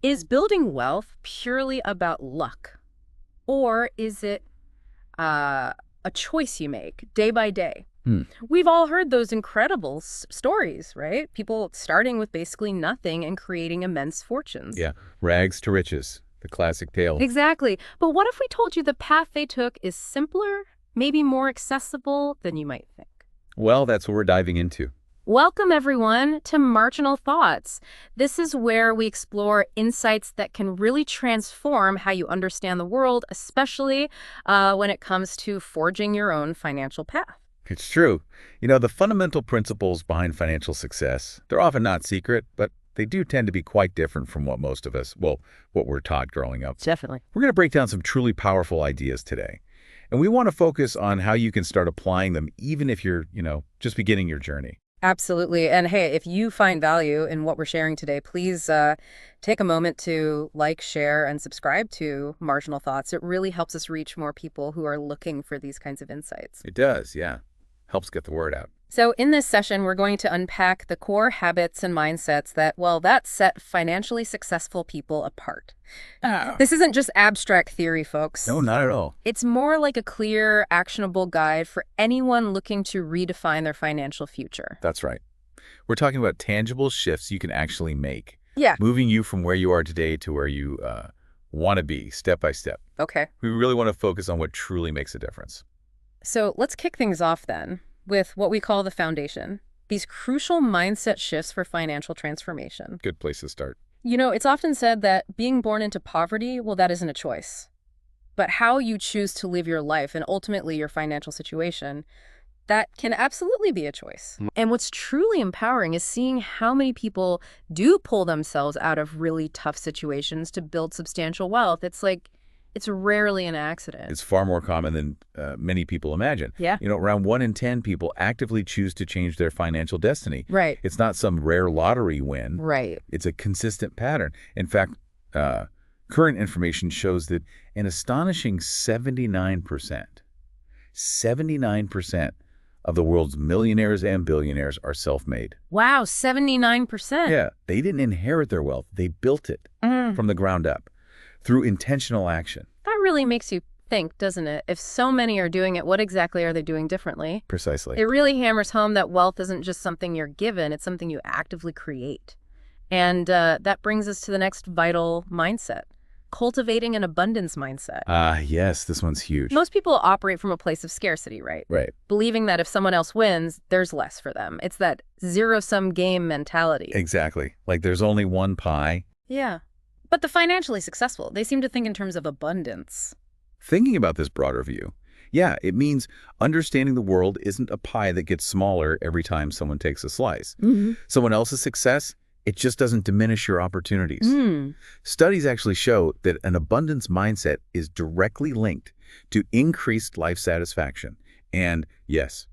Is building wealth purely about luck? Or is it a choice you make day by day? Hmm. We've all heard those incredible stories, right? People starting with basically nothing and creating immense fortunes. Yeah, rags to riches, the classic tale. Exactly. But what if we told you the path they took is simpler, maybe more accessible than you might think? Well, that's what we're diving into. Welcome, everyone, to Marginal Thoughts. This is where we explore insights that can really transform how you understand the world, especially when it comes to forging your own financial path. It's true. The fundamental principles behind financial success, they're often not secret, but they do tend to be quite different from what most of us, well, what we're taught growing up. Definitely. We're going to break down some truly powerful ideas today. And we want to focus on how you can start applying them even if you're, just beginning your journey. Absolutely. And hey, if you find value in what we're sharing today, please take a moment to like, share, and subscribe to Marginal Thoughts. It really helps us reach more people who are looking for these kinds of insights. It does, yeah. Helps get the word out. So in this session, we're going to unpack the core habits and mindsets that set financially successful people apart. Oh. This isn't just abstract theory, folks. No, not at all. It's more like a clear, actionable guide for anyone looking to redefine their financial future. That's right. We're talking about tangible shifts you can actually make. Yeah. Moving you from where you are today to where you want to be, step by step. Okay. We really want to focus on what truly makes a difference. So let's kick things off then with what we call the foundation, these crucial mindset shifts for financial transformation. Good place to start. It's often said that being born into poverty, well, that isn't a choice. But how you choose to live your life and ultimately your financial situation, that can absolutely be a choice. And what's truly empowering is seeing how many people do pull themselves out of really tough situations to build substantial wealth. It's rarely an accident. It's far more common than many people imagine. Yeah. Around 1 in 10 people actively choose to change their financial destiny. Right. It's not some rare lottery win. Right. It's a consistent pattern. In fact, current information shows that an astonishing 79% of the world's millionaires and billionaires are self-made. Wow, 79%. Yeah, they didn't inherit their wealth. They built it from the ground up through intentional action. That really makes you think, doesn't it? If so many are doing it, what exactly are they doing differently? Precisely. It really hammers home that wealth isn't just something you're given, it's something you actively create. And that brings us to the next vital mindset, cultivating an abundance mindset. Yes, this one's huge. Most people operate from a place of scarcity, right? Right. Believing that if someone else wins, there's less for them. It's that zero-sum game mentality. Exactly. Like there's only one pie. Yeah. But the financially successful, they seem to think in terms of abundance. Thinking about this broader view, yeah, it means understanding the world isn't a pie that gets smaller every time someone takes a slice. Someone else's success, it just doesn't diminish your opportunities. Studies actually show that an abundance mindset is directly linked to increased life satisfaction and, yes,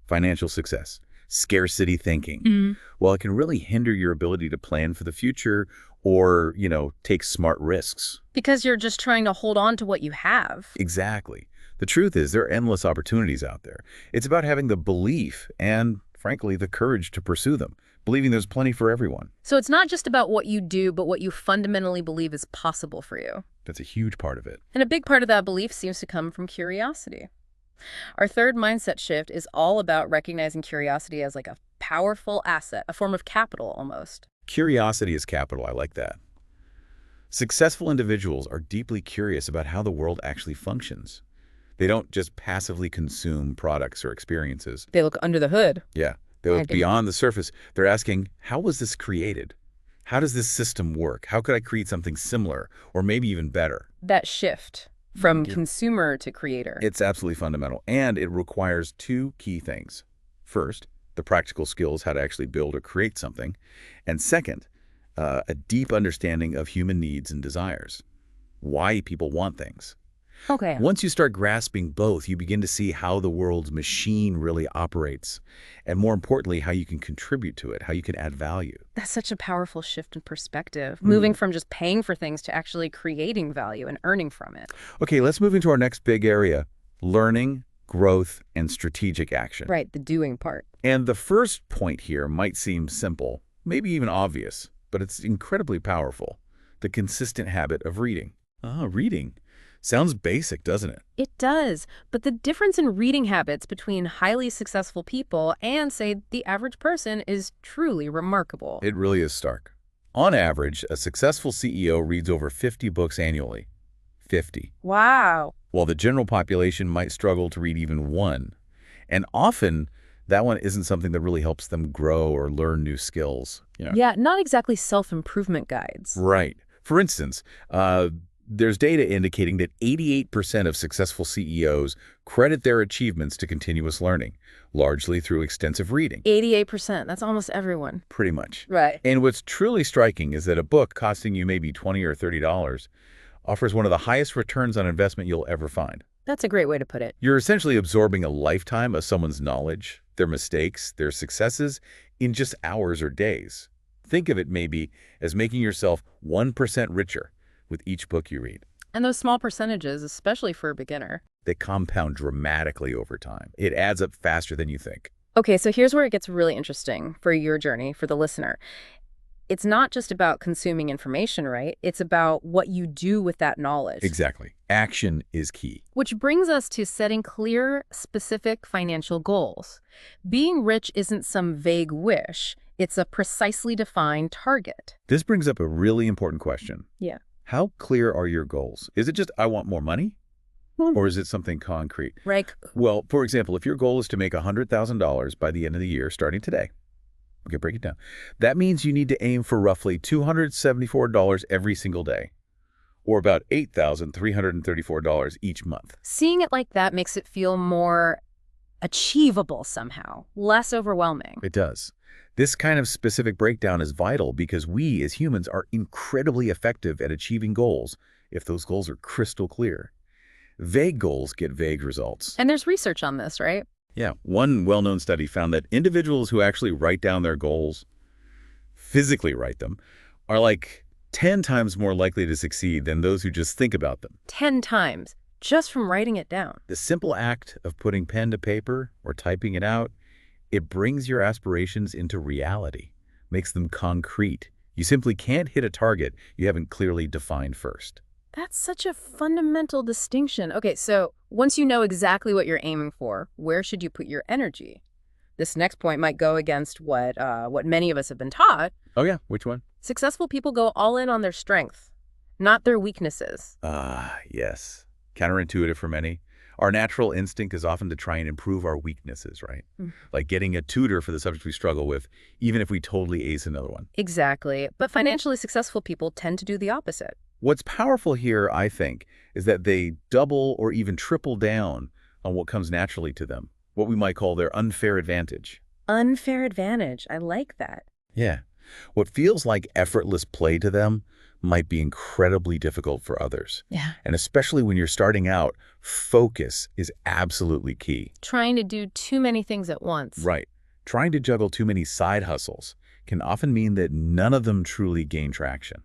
financial success. Scarcity thinking. Well, it can really hinder your ability to plan for the future or, take smart risks. Because you're just trying to hold on to what you have. Exactly. The truth is there are endless opportunities out there. It's about having the belief and, frankly, the courage to pursue them, believing there's plenty for everyone. So it's not just about what you do, but what you fundamentally believe is possible for you. That's a huge part of it. And a big part of that belief seems to come from curiosity. Our third mindset shift is all about recognizing curiosity as like a powerful asset, a form of capital almost. Curiosity is capital. I like that. Successful individuals are deeply curious about how the world actually functions. They don't just passively consume products or experiences. They look under the hood. Yeah, they look beyond the surface. They're asking, how was this created? How does this system work? How could I create something similar or maybe even better? That shift from consumer to creator. It's absolutely fundamental, and it requires 2 key things. First, the practical skills, how to actually build or create something. And second, a deep understanding of human needs and desires, why people want things. Okay. Once you start grasping both, you begin to see how the world's machine really operates, and more importantly, how you can contribute to it, how you can add value. That's such a powerful shift in perspective, moving from just paying for things to actually creating value and earning from it. Okay, let's move into our next big area, learning, growth, and strategic action. Right, the doing part. And the first point here might seem simple, maybe even obvious, but it's incredibly powerful. the consistent habit of reading. Reading. Sounds basic, doesn't it? It does, but the difference in reading habits between highly successful people and, say, the average person is truly remarkable. It really is stark. On average, a successful CEO reads over 50 books annually. 50. Wow. While the general population might struggle to read even one. And often, that one isn't something that really helps them grow or learn new skills. Yeah, not exactly self-improvement guides. Right. For instance, there's data indicating that 88% of successful CEOs credit their achievements to continuous learning, largely through extensive reading. 88%, that's almost everyone. Pretty much. Right. And what's truly striking is that a book costing you maybe $20 or $30 offers one of the highest returns on investment you'll ever find. That's a great way to put it. You're essentially absorbing a lifetime of someone's knowledge, their mistakes, their successes, in just hours or days. Think of it maybe as making yourself 1% richer with each book you read. And those small percentages, especially for a beginner, They compound dramatically over time. It adds up faster than you think. Okay, so here's where it gets really interesting for your journey, for the listener. It's not just about consuming information, right? It's about what you do with that knowledge. Exactly. Action is key. Which brings us to setting clear, specific financial goals. Being rich isn't some vague wish. It's a precisely defined target. This brings up a really important question. Yeah. How clear are your goals? Is it just, I want more money? Or is it something concrete? Right. Well, for example, if your goal is to make $100,000 by the end of the year, starting today, okay, break it down. That means you need to aim for roughly $274 every single day, or about $8,334 each month. Seeing it like that makes it feel more achievable somehow, less overwhelming. It does. This kind of specific breakdown is vital because we, as humans, are incredibly effective at achieving goals if those goals are crystal clear. Vague goals get vague results. And there's research on this, right? Yeah, one well-known study found that individuals who actually write down their goals, physically write them, are like 10 times more likely to succeed than those who just think about them. 10 times, just from writing it down. The simple act of putting pen to paper or typing it out, it brings your aspirations into reality, makes them concrete. You simply can't hit a target you haven't clearly defined first. That's such a fundamental distinction. Okay, so once you know exactly what you're aiming for, where should you put your energy? This next point might go against what many of us have been taught. Oh yeah, which one? Successful people go all in on their strength, not their weaknesses. Yes. Counterintuitive for many. Our natural instinct is often to try and improve our weaknesses, right? Like getting a tutor for the subject we struggle with, even if we totally ace another one. Exactly. But financially successful people tend to do the opposite. What's powerful here, I think, is that they double or even triple down on what comes naturally to them, what we might call their unfair advantage. Unfair advantage. I like that. Yeah. What feels like effortless play to them might be incredibly difficult for others. Yeah. And especially when you're starting out, focus is absolutely key. Trying to do too many things at once. Right. Trying to juggle too many side hustles can often mean that none of them truly gain traction.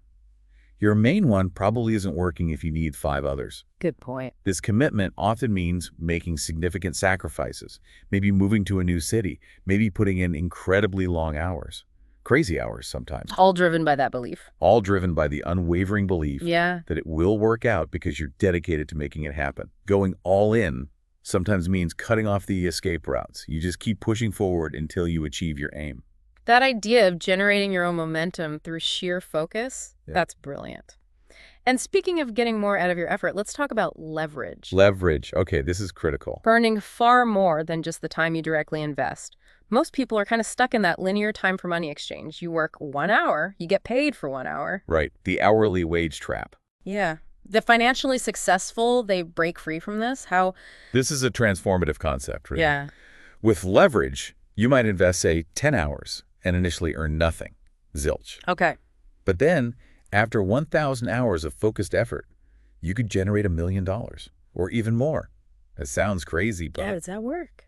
Your main one probably isn't working if you need 5 others. Good point. This commitment often means making significant sacrifices, maybe moving to a new city, maybe putting in incredibly long hours, crazy hours sometimes. All driven by that belief. All driven by the unwavering belief Yeah. that it will work out because you're dedicated to making it happen. Going all in sometimes means cutting off the escape routes. You just keep pushing forward until you achieve your aim. That idea of generating your own momentum through sheer focus, that's brilliant. And speaking of getting more out of your effort, let's talk about leverage. Leverage. Okay, this is critical. Burning far more than just the time you directly invest. Most people are kind of stuck in that linear time for money exchange. You work 1 hour, you get paid for 1 hour. Right. The hourly wage trap. Yeah. The financially successful, they break free from this. How? This is a transformative concept, really. Yeah. With leverage, you might invest, say, 10 hours and initially earn nothing. Zilch. Okay. But then, after 1,000 hours of focused effort, you could generate $1 million or even more. That sounds crazy, but Yeah, does that work?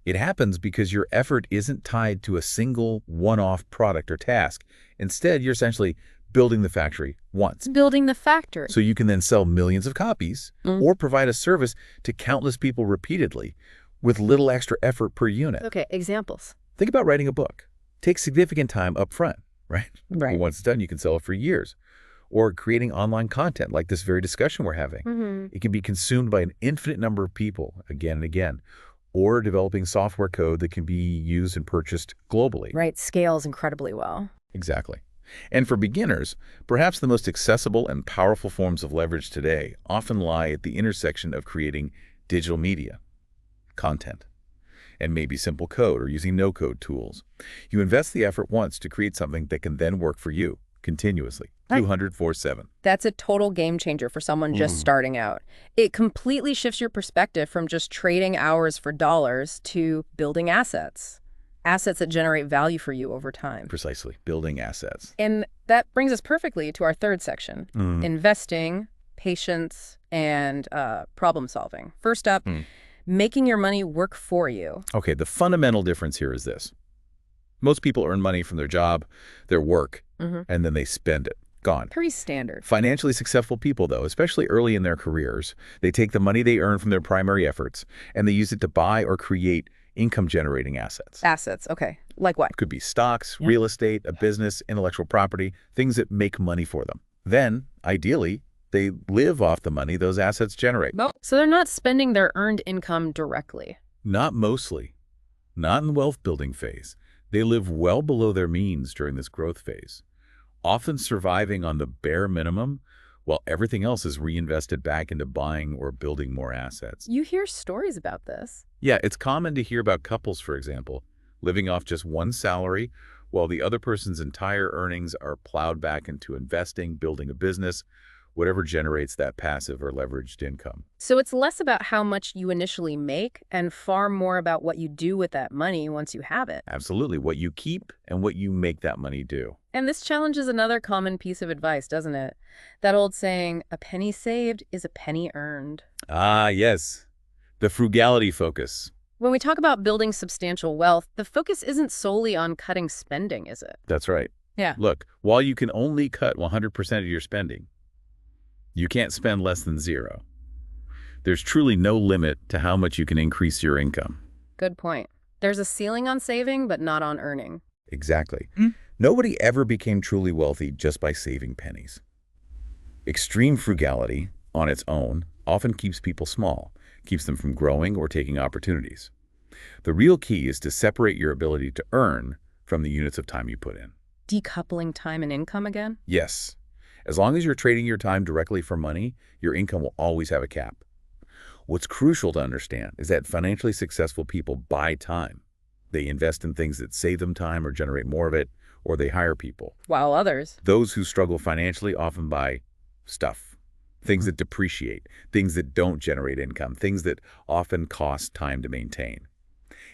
it happens because your effort isn't tied to a single one-off product or task. Instead, you're essentially building the factory once. Building the factory. So you can then sell millions of copies or provide a service to countless people repeatedly with little extra effort per unit. Okay, examples. Think about writing a book. Takes significant time up front, right? Right. But once it's done, you can sell it for years. or creating online content like this very discussion we're having. It can be consumed by an infinite number of people again and again, or developing software code that can be used and purchased globally. Right, scales incredibly well. Exactly. And for beginners, perhaps the most accessible and powerful forms of leverage today often lie at the intersection of creating digital media, content, and maybe simple code or using no-code tools. You invest the effort once to create something that can then work for you continuously, 204/7. That's a total game changer for someone just starting out. It completely shifts your perspective from just trading hours for dollars to building assets. Assets that generate value for you over time. Precisely, building assets. And that brings us perfectly to our third section, investing, patience, and problem solving. First up, making your money work for you. Okay, the fundamental difference here is this. Most people earn money from their job, their work, and then they spend it. Gone. Pretty standard. Financially successful people, though, especially early in their careers, they take the money they earn from their primary efforts and they use it to buy or create income-generating assets. Assets, okay. Like what? Could be stocks, real estate, a business, intellectual property, things that make money for them. Then, ideally, they live off the money those assets generate. So they're not spending their earned income directly. Not mostly. Not in the wealth-building phase. They live well below their means during this growth phase, often surviving on the bare minimum while everything else is reinvested back into buying or building more assets. You hear stories about this. Yeah, it's common to hear about couples, for example, living off just one salary while the other person's entire earnings are plowed back into investing, building a business, whatever generates that passive or leveraged income. So it's less about how much you initially make and far more about what you do with that money once you have it. Absolutely. What you keep and what you make that money do. And this challenges another common piece of advice, doesn't it? That old saying, a penny saved is a penny earned. Ah, yes. The frugality focus. When we talk about building substantial wealth, the focus isn't solely on cutting spending, is it? That's right. Yeah. Look, while you can only cut 100% of your spending, you can't spend less than zero. There's truly no limit to how much you can increase your income. Good point. There's a ceiling on saving, but not on earning. Exactly. Nobody ever became truly wealthy just by saving pennies. Extreme frugality, on its own, often keeps people small, keeps them from growing or taking opportunities. The real key is to separate your ability to earn from the units of time you put in. Decoupling time and income again? Yes. As long as you're trading your time directly for money, your income will always have a cap. What's crucial to understand is that financially successful people buy time. They invest in things that save them time or generate more of it, or they hire people. While others? Those who struggle financially often buy stuff, things that depreciate, things that don't generate income, things that often cost time to maintain.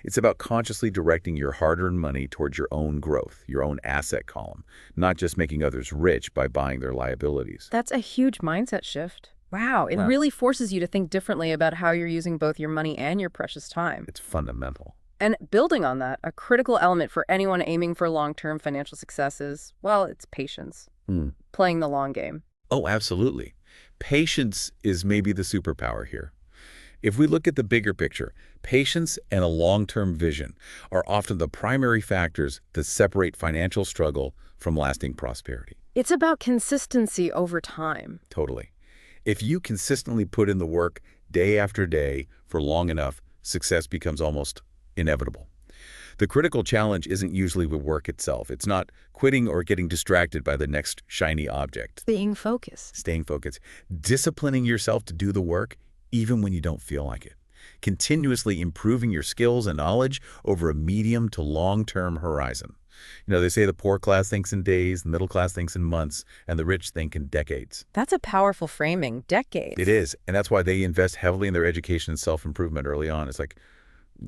It's about consciously directing your hard-earned money towards your own growth, your own asset column, not just making others rich by buying their liabilities. That's a huge mindset shift. Wow, it really forces you to think differently about how you're using both your money and your precious time. It's fundamental. And building on that, a critical element for anyone aiming for long-term financial success is, well, it's patience. Playing the long game. Oh, absolutely. Patience is maybe the superpower here. If we look at the bigger picture, patience and a long-term vision are often the primary factors that separate financial struggle from lasting prosperity. It's about consistency over time. Totally. If you consistently put in the work day after day for long enough, success becomes almost inevitable. The critical challenge isn't usually the work itself. It's not quitting or getting distracted by the next shiny object. Staying focused. Staying focused. Disciplining yourself to do the work even when you don't feel like it. Continuously improving your skills and knowledge over a medium to long-term horizon. You know, they say the poor class thinks in days, the middle class thinks in months, and the rich think in decades. That's a powerful framing. Decades. It is, and that's why they invest heavily in their education and self-improvement early on. It's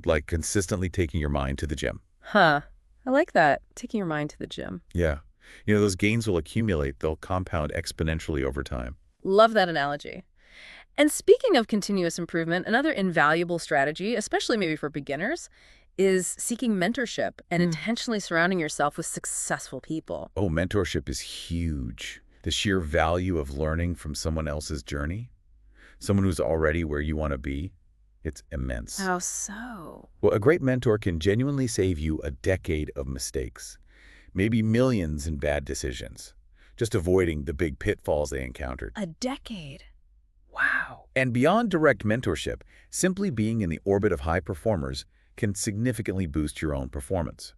like consistently taking your mind to the gym. Huh. I like that. Taking your mind to the gym. Yeah. You know, those gains will accumulate. They'll compound exponentially over time. Love that analogy. And speaking of continuous improvement, another invaluable strategy, especially maybe for beginners, is seeking mentorship and intentionally surrounding yourself with successful people. Oh, mentorship is huge. The sheer value of learning from someone else's journey, someone who's already where you want to be, it's immense. How so? Well, a great mentor can genuinely save you a decade of mistakes, maybe millions in bad decisions, just avoiding the big pitfalls they encountered. A decade. Wow. And beyond direct mentorship, simply being in the orbit of high performers can significantly boost your own performance.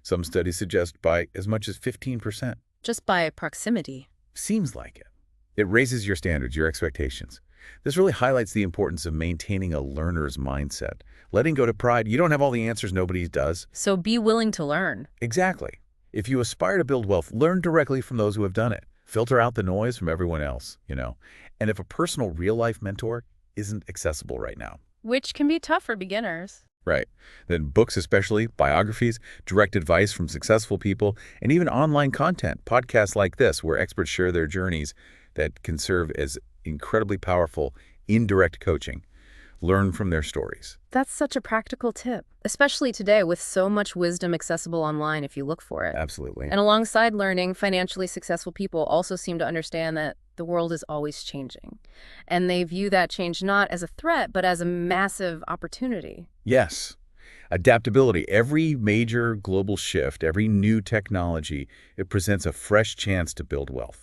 Some studies suggest by as much as 15%. Just by proximity. Seems like it. It raises your standards, your expectations. This really highlights the importance of maintaining a learner's mindset. Letting go to pride, you don't have all the answers, nobody does. So be willing to learn. Exactly. If you aspire to build wealth, learn directly from those who have done it. Filter out the noise from everyone else, And if a personal real-life mentor isn't accessible right now. Which can be tough for beginners. Right. Then books especially, biographies, direct advice from successful people, and even online content, podcasts like this where experts share their journeys that can serve as incredibly powerful indirect coaching. Learn from their stories. That's such a practical tip, especially today with so much wisdom accessible online if you look for it. Absolutely. And alongside learning, financially successful people also seem to understand that the world is always changing. And they view that change not as a threat, but as a massive opportunity. Yes. Adaptability. Every major global shift, every new technology, it presents a fresh chance to build wealth.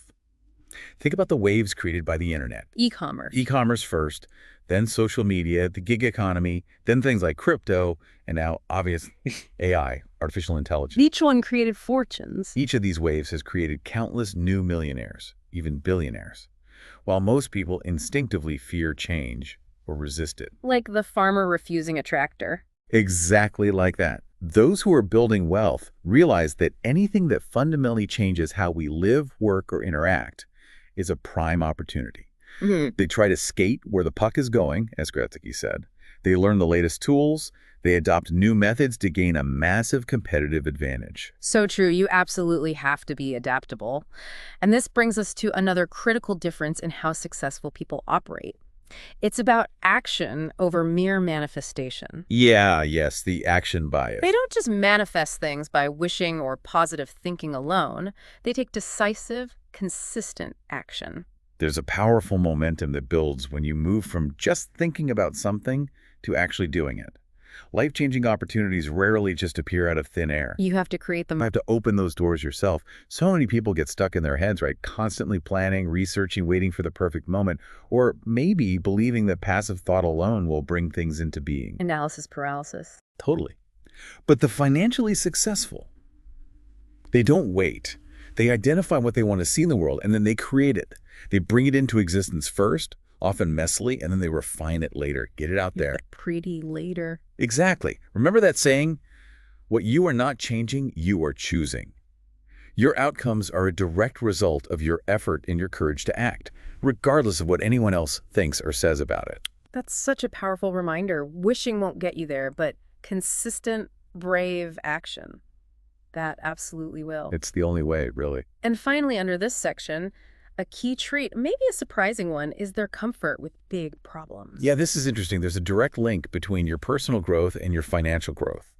Think about the waves created by the internet. E-commerce. E-commerce first, then social media, the gig economy, then things like crypto, and now, obviously, AI, artificial intelligence. Each one created fortunes. Each of these waves has created countless new millionaires, even billionaires, while most people instinctively fear change or resist it. Like the farmer refusing a tractor. Exactly like that. Those who are building wealth realize that anything that fundamentally changes how we live, work, or interact is a prime opportunity. They try to skate where the puck is going, as Scarcity said. They learn the latest tools. They adopt new methods to gain a massive competitive advantage. So true. You absolutely have to be adaptable. And this brings us to another critical difference in how successful people operate. It's about action over mere manifestation. Yes, the action bias. They don't just manifest things by wishing or positive thinking alone. They take decisive, consistent action. There's a powerful momentum that builds when you move from just thinking about something to actually doing it. Life-changing opportunities rarely just appear out of thin air. You have to create them. You have to open those doors yourself. So many people get stuck in their heads, right? Constantly planning, researching, waiting for the perfect moment, or maybe believing that passive thought alone will bring things into being. Analysis paralysis. Totally. But the financially successful, they don't wait. They identify what they want to see in the world, and then they create it. They bring it into existence first, often messily, and then they refine it later. Get it out there. Pretty later. Exactly. Remember that saying? What you are not changing, you are choosing. Your outcomes are a direct result of your effort and your courage to act, regardless of what anyone else thinks or says about it. That's such a powerful reminder. Wishing won't get you there, but consistent, brave action. That absolutely will. It's the only way, really. And finally, under this section, a key trait, maybe a surprising one, is their comfort with big problems. Yeah, this is interesting. There's a direct link between your personal growth and your financial growth.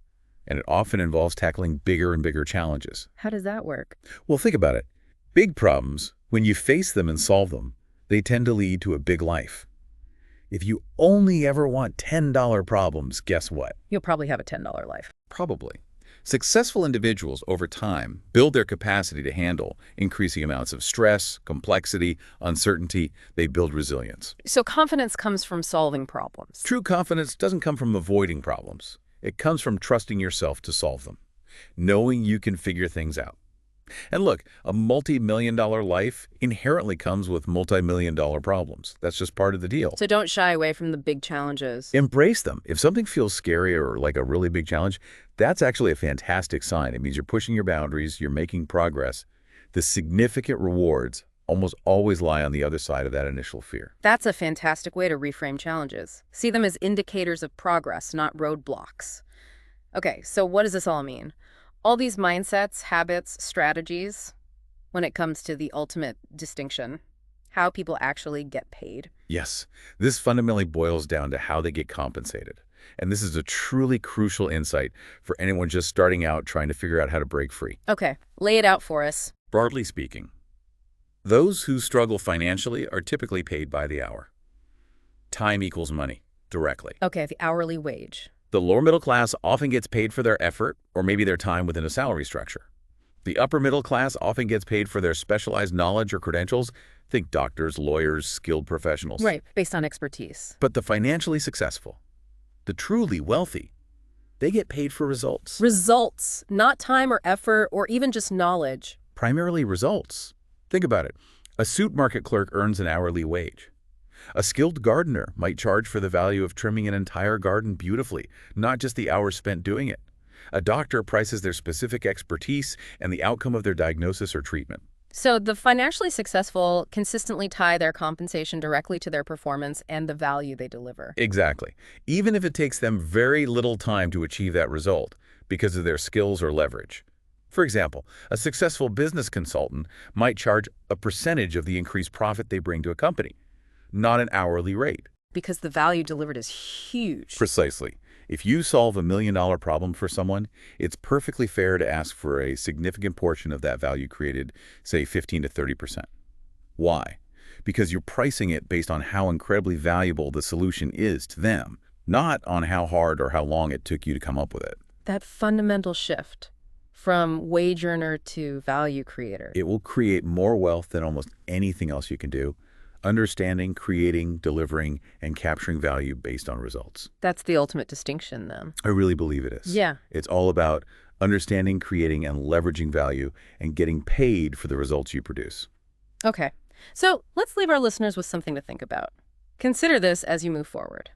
And it often involves tackling bigger and bigger challenges. How does that work? Well, think about it. Big problems, when you face them and solve them, they tend to lead to a big life. If you only ever want $10 problems, guess what? You'll probably have a $10 life. Probably. Successful individuals over time build their capacity to handle increasing amounts of stress, complexity, uncertainty. They build resilience. So confidence comes from solving problems. True confidence doesn't come from avoiding problems. It comes from trusting yourself to solve them, knowing you can figure things out. And look, a multi-million-dollar life inherently comes with multi-million-dollar problems. That's just part of the deal. So don't shy away from the big challenges. Embrace them. If something feels scary or like a really big challenge, that's actually a fantastic sign. It means you're pushing your boundaries, you're making progress. The significant rewards almost always lie on the other side of that initial fear. That's a fantastic way to reframe challenges. See them as indicators of progress, not roadblocks. Okay, so what does this all mean? All these mindsets, habits, strategies, when it comes to the ultimate distinction, how people actually get paid. Yes, this fundamentally boils down to how they get compensated. And this is a truly crucial insight for anyone just starting out trying to figure out how to break free. Okay, lay it out for us. Broadly speaking, those who struggle financially are typically paid by the hour. Time equals money, directly. Okay, the hourly wage. The lower middle class often gets paid for their effort or maybe their time within a salary structure. The upper middle class often gets paid for their specialized knowledge or credentials. Think doctors, lawyers, skilled professionals. Right, based on expertise. But the financially successful, the truly wealthy, they get paid for results. Results, not time or effort or even just knowledge. Primarily results. Think about it. A suit market clerk earns an hourly wage. A skilled gardener might charge for the value of trimming an entire garden beautifully, not just the hours spent doing it. A doctor prices their specific expertise and the outcome of their diagnosis or treatment. So the financially successful consistently tie their compensation directly to their performance and the value they deliver. Exactly. Even if it takes them very little time to achieve that result because of their skills or leverage. For example, a successful business consultant might charge a percentage of the increased profit they bring to a company, not an hourly rate. Because the value delivered is huge. Precisely. If you solve $1 million problem for someone, it's perfectly fair to ask for a significant portion of that value created, say 15 to 30%. Why? Because you're pricing it based on how incredibly valuable the solution is to them, not on how hard or how long it took you to come up with it. That fundamental shift from wage earner to value creator. It will create more wealth than almost anything else you can do. Understanding, creating, delivering, and capturing value based on results. That's the ultimate distinction, then. I really believe it is. Yeah. It's all about understanding, creating, and leveraging value and getting paid for the results you produce. Okay. So let's leave our listeners with something to think about. Consider this as you move forward.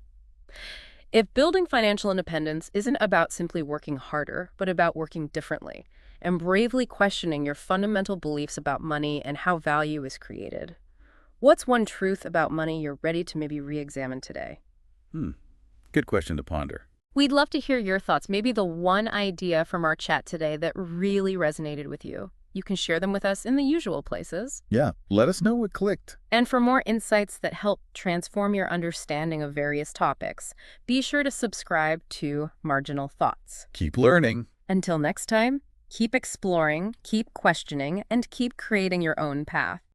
If building financial independence isn't about simply working harder, but about working differently and bravely questioning your fundamental beliefs about money and how value is created, what's one truth about money you're ready to maybe re-examine today? Good question to ponder. We'd love to hear your thoughts, maybe the one idea from our chat today that really resonated with you. You can share them with us in the usual places. Yeah, let us know what clicked. And for more insights that help transform your understanding of various topics, be sure to subscribe to Marginal Thoughts. Keep learning. Until next time, keep exploring, keep questioning, and keep creating your own path.